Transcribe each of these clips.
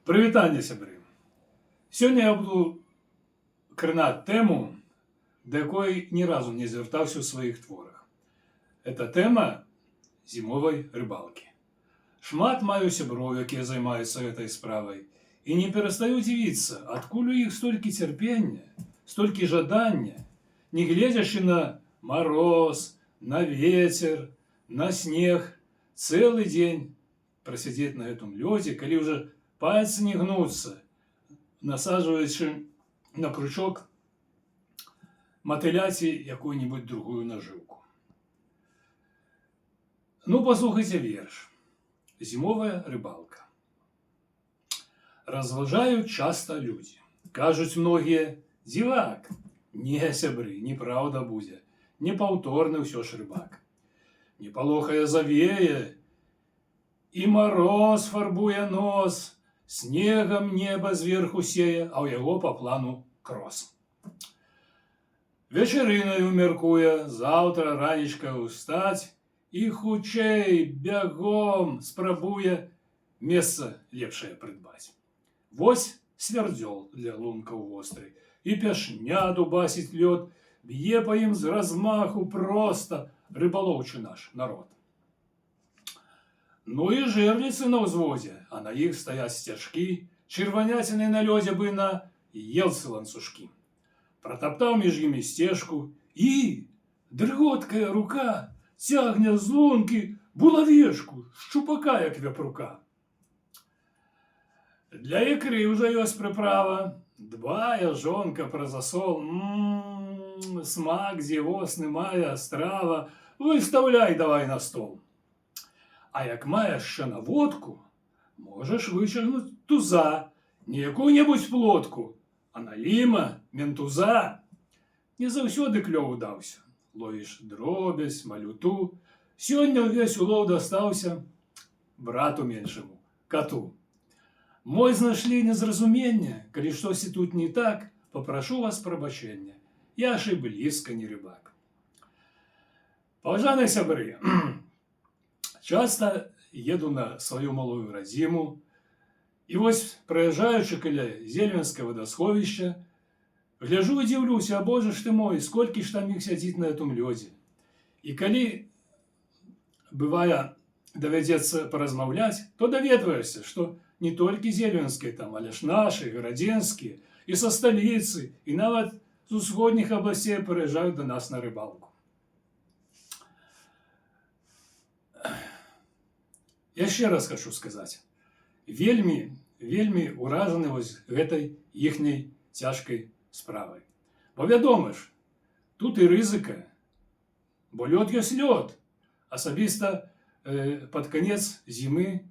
Прывітанне, сябры! Сёння я буду кранаць тэму, да якой ні разу не звяртаўся ў сваіх творах. Это тэма зімовай рыбалкі. Шмат маю сяброў, якія займаюцца гэтай справай, і не перастаю дзівіцца, адкуль у іх столькі цярпення, столькі жадання, не гледзячы на мароз, на вецер, на снег, цэлы дзень прасядзець на гэтым лёдзе, калі ўжо пальцы не гнуцца, насаджваючы на крючок матыля ці якую-нибудь другую наживку. Ну, послухайте верш. Зимовая рыбалка. Разважаюць часта людзі. Кажуць многія: дзівак. Не, сябры, неправда будзе. Непаўторны ўсё ж рыбак. Не палохае завее, і мароз фарбуе нос, снегам неба зверху сее, а ў яго па плану крос. Вечарынаю меркуе, заўтра ранечка ўстаць і хутчэй бягом спрабуе месца лепшае прыдбаць. Вось свярдзёл для лункаў вострый, і пяшня дубасіць лёд, б'е па ім з размаху проста рыбалоўчы наш народ. Ну і жэрліцы на ўзвозе, а на іх стаяць сцяжкі, чырваняціны на лёдзе бы на елцы ланцужкі. Пратаптаў між імі сцежку, і дрыготкая рука цягне з лункі булавешку, шчупака, як вяпрука. Для ікры ўжо ёсць прыправа, дбае жонка пра засол. Смак дзівосны мае страва, выстаўляй давай на стол. А як маеш ще наводку, можеш вычагнуць туза, не якую-небудзь плотку, а наліма, ментуза. Не заўсёды клёв удаўся. Ловіш дробязь, малюту. Сёння ўвесь улов дастаўся брату меншаму, кату. Мой знайшлі незразумення, калі штосьці тут не так, папрашу вас прабачэння. Я ж і блізка не рыбак. Паважаныя сябры, часта еду на сваю малую радзіму, і вось, праязджаючы каля Зельвенскае вадасховішча, гляджу і дзіўлюся: а боже ж ты мой, сколькі ж там іх сядзіць на гэтым лёдзе. І калі, бывае, давядзецца паразмаўляць, то даведваешся, што не толькі зельвенскія там, але ж нашы, гарадзенскія, і са сталіцы, і нават з усходніх абласцей прыязджаюць да нас на рыбалку. Яшчэ раз хочу сказаць, вельмі ўражаны вось гэтай іхняй цяжкай справай. Бо вядома ж, тут і рызыка, бо лёд ёсць лёд. Асабіста пад канец зімы,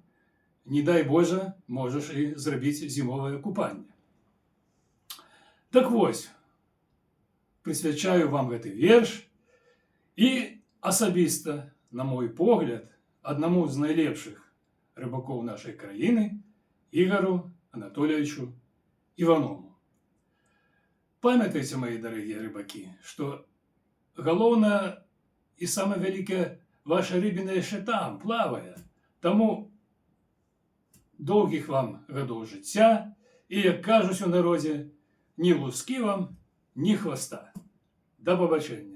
не дай Божа, можаш і зрабіць зімовае купанне. Так вось, прысвячаю вам гэты верш і асабіста, на мой погляд, аднаму з найлепшых рыбакоў нашай краіны, Ігару Анатолійовичу Іванову. Памятайце, мои дарагія рыбакі, што галоўнае і самае вялікае ваша рыбіна яшчэ там, плавае. Таму доўгіх вам гадоў жыцця і, як кажуць у народзе, ні лускі вам, ні хваста. Да пабачэння.